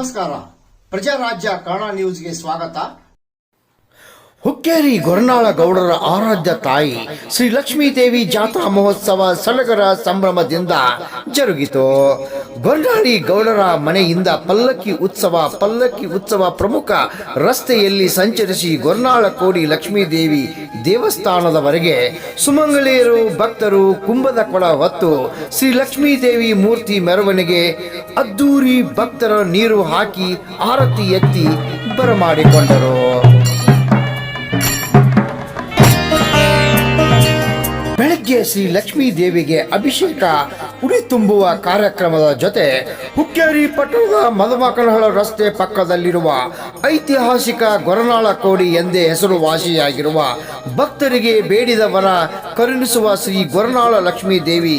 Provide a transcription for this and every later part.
ನಮಸ್ಕಾರ. ಪ್ರಜಾರಾಜ್ಯ ಕನ್ನಡ ನ್ಯೂಸ್ಗೆ ಸ್ವಾಗತ. ಹುಕ್ಕೇರಿ ಗೊರನಾಳ ಗೌಡರ ಆರಾಧ್ಯ ತಾಯಿ ಶ್ರೀ ಲಕ್ಷ್ಮೀದೇವಿ ಜಾತ್ರಾ ಮಹೋತ್ಸವ ಸಡಗರ ಸಂಭ್ರಮದಿಂದ ಜರುಗಿತು. ಗೊರನಾಳಿ ಗೌಡರ ಮನೆಯಿಂದ ಪಲ್ಲಕ್ಕಿ ಉತ್ಸವ ಪ್ರಮುಖ ರಸ್ತೆಯಲ್ಲಿ ಸಂಚರಿಸಿ ಗೊರನಾಳ ಕೋಡಿ ಲಕ್ಷ್ಮೀದೇವಿ ದೇವಸ್ಥಾನದವರೆಗೆ ಸುಮಂಗಲಿಯರು ಭಕ್ತರು ಕುಂಭದ ಕೊಡ ಹೊತ್ತು ಶ್ರೀ ಲಕ್ಷ್ಮೀದೇವಿ ಮೂರ್ತಿ ಮೆರವಣಿಗೆ ಅದ್ದೂರಿ ಭಕ್ತರ ನೀರು ಹಾಕಿ ಆರತಿ ಎತ್ತಿ ಬರಮಾಡಿಕೊಂಡರು. ಬೆಳಗ್ಗೆ ಶ್ರೀ ಲಕ್ಷ್ಮೀ ದೇವಿಗೆ ಅಭಿಷೇಕ ಉಡಿ ತುಂಬುವ ಕಾರ್ಯಕ್ರಮದ ಜೊತೆ ಹುಕ್ಕೇರಿ ಪಟ್ಟಣದ ಮದಮಕನಹಳ್ಳ ರಸ್ತೆ ಪಕ್ಕದಲ್ಲಿರುವ ಐತಿಹಾಸಿಕ ಗೊರನಾಳ ಕೋಡಿ ಎಂದೇ ಹೆಸರುವಾಸಿಯಾಗಿರುವ ಭಕ್ತರಿಗೆ ಬೇಡಿದ ವರ ಕರುಣಿಸುವ ಶ್ರೀ ಗೊರನಾಳ ಲಕ್ಷ್ಮೀ ದೇವಿ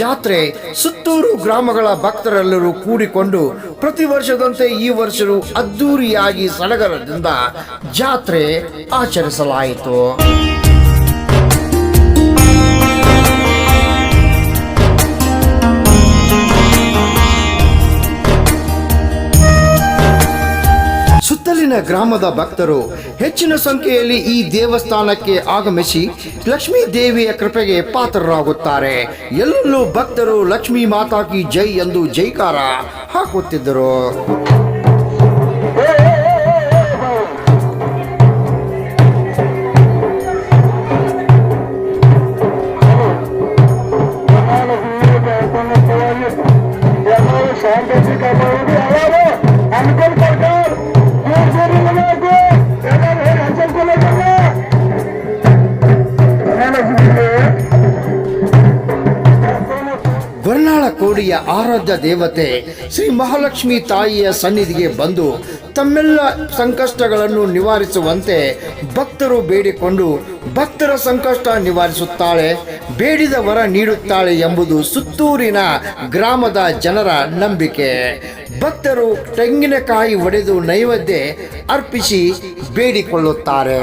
ಜಾತ್ರೆ ಸುತ್ತೂರು ಗ್ರಾಮಗಳ ಭಕ್ತರೆಲ್ಲರೂ ಕೂಡಿಕೊಂಡು ಪ್ರತಿ ವರ್ಷದಂತೆ ಈ ವರ್ಷವೂ ಅದ್ದೂರಿಯಾಗಿ ಸಡಗರದಿಂದ ಜಾತ್ರೆ ಆಚರಿಸಲಾಯಿತು. ಸುತ್ತಲಿನ ಗ್ರಾಮದ ಭಕ್ತರು ಹೆಚ್ಚಿನ ಸಂಖ್ಯೆಯಲ್ಲಿ ಈ ದೇವಸ್ಥಾನಕ್ಕೆ ಆಗಮಿಸಿ ಲಕ್ಷ್ಮೀ ದೇವಿಯ ಕೃಪೆಗೆ ಪಾತ್ರರಾಗುತ್ತಾರೆ. ಎಲ್ಲೆಲ್ಲೂ ಭಕ್ತರು ಲಕ್ಷ್ಮೀ ಮಾತಾ ಕಿ ಜೈ ಎಂದು ಜೈಕಾರ ಹಾಕುತ್ತಿದ್ದರು. ಗೊರನಾಳ ಕೋಡಿಯ ಆರಾಧ್ಯ ದೇವತೆ ಶ್ರೀ ಮಹಾಲಕ್ಷ್ಮಿ ತಾಯಿಯ ಸನ್ನಿಧಿಗೆ ಬಂದು ತಮ್ಮೆಲ್ಲ ಸಂಕಷ್ಟಗಳನ್ನು ನಿವಾರಿಸುವಂತೆ ಭಕ್ತರು ಬೇಡಿಕೊಂಡು ಭಕ್ತರ ಸಂಕಷ್ಟ ನಿವಾರಿಸುತ್ತಾಳೆ, ಬೇಡಿದ ವರ ನೀಡುತ್ತಾಳೆ ಎಂಬುದು ಸುತ್ತೂರಿನ ಗ್ರಾಮದ ಜನರ ನಂಬಿಕೆ. ಭಕ್ತರು ತೆಂಗಿನಕಾಯಿ ಒಡೆದು ನೈವೇದ್ಯ ಅರ್ಪಿಸಿ ಬೇಡಿಕೊಳ್ಳುತ್ತಾರೆ.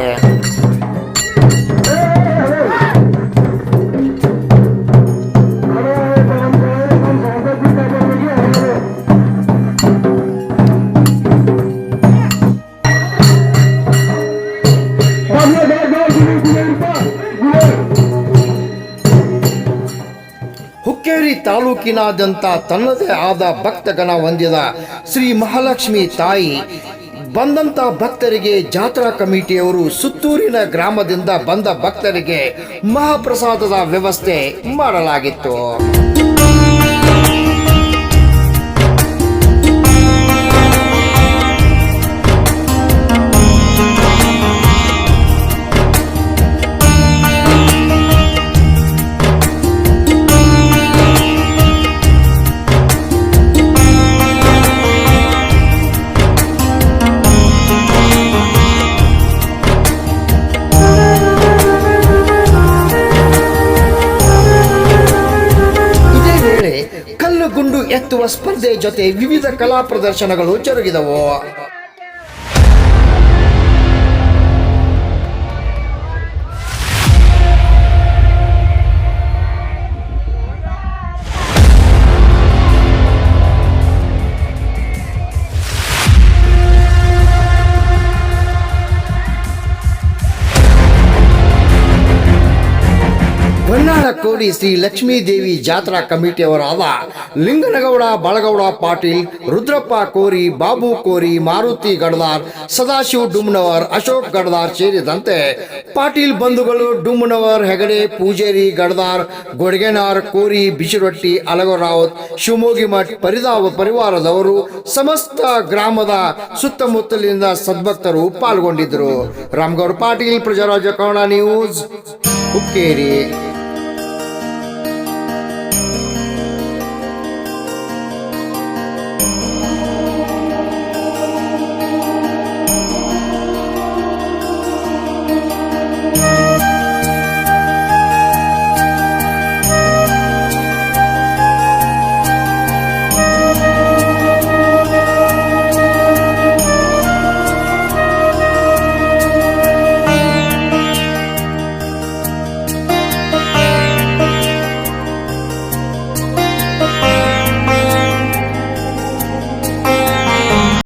ಹುಕ್ಕೇರಿ ತಾಲೂಕಿನಾದ್ಯಂತ ತನ್ನದೇ ಆದ ಭಕ್ತಗಣ ಹೊಂದಿದ ಶ್ರೀ ಮಹಾಲಕ್ಷ್ಮಿ ತಾಯಿ ಬಂದಂತ ಭಕ್ತರಿಗೆ ಜಾತ್ರಾ ಕಮಿಟಿಯವರು ಸುತ್ತೂರಿನ ಗ್ರಾಮದಿಂದ ಬಂದ ಭಕ್ತರಿಗೆ ಮಹಾಪ್ರಸಾದದ ವ್ಯವಸ್ಥೆ ಮಾಡಲಾಗಿತ್ತು. ಗುಂಡು ಎತ್ತುವ ಸ್ಪರ್ಧೆ ಜೊತೆ ವಿವಿಧ ಕಲಾ ಪ್ರದರ್ಶನಗಳು ಜರುಗಿದವು. ಗೊರನಾಳ ಕೋಡಿ ಶ್ರೀ ಲಕ್ಷ್ಮೀ ದೇವಿ ಜಾತ್ರಾ ಕಮಿಟಿಯವರಾದ ಲಿಂಗನಗೌಡ ಬಳಗೌಡ ಪಾಟೀಲ್, ರುದ್ರಪ್ಪ ಕೋರಿ, ಬಾಬು ಕೋರಿ, ಮಾರುತಿ ಗಡದಾರ್, ಸದಾಶಿವ್ ಡುಮ್ನವರ್, ಅಶೋಕ್ ಗಡದಾರ್ ಸೇರಿದಂತೆ ಪಾಟೀಲ್ ಬಂಧುಗಳು ಡುಮ್ನವರ್, ಹೆಗಡೆ, ಪೂಜೇರಿ, ಗಡದಾರ್, ಗೊಡಗೆನಾರ್, ಕೋರಿ, ಬಿಸಿರೊಟ್ಟಿ, ಅಲಗರಾವತ್, ಶಿವಮೊಗ್ಗಿ ಮಠ್ ಪರಿವಾರದವರು ಸಮಸ್ತ ಗ್ರಾಮದ ಸುತ್ತಮುತ್ತಲಿನಿಂದ ಸದ್ಭಕ್ತರು ಪಾಲ್ಗೊಂಡಿದ್ದರು. ರಾಮಗೌಡ ಪಾಟೀಲ್, ಪ್ರಜಾರಾಜ್ಯ ಕನ್ನಡ ನ್ಯೂಸ್, ಹುಕ್ಕೇರಿ.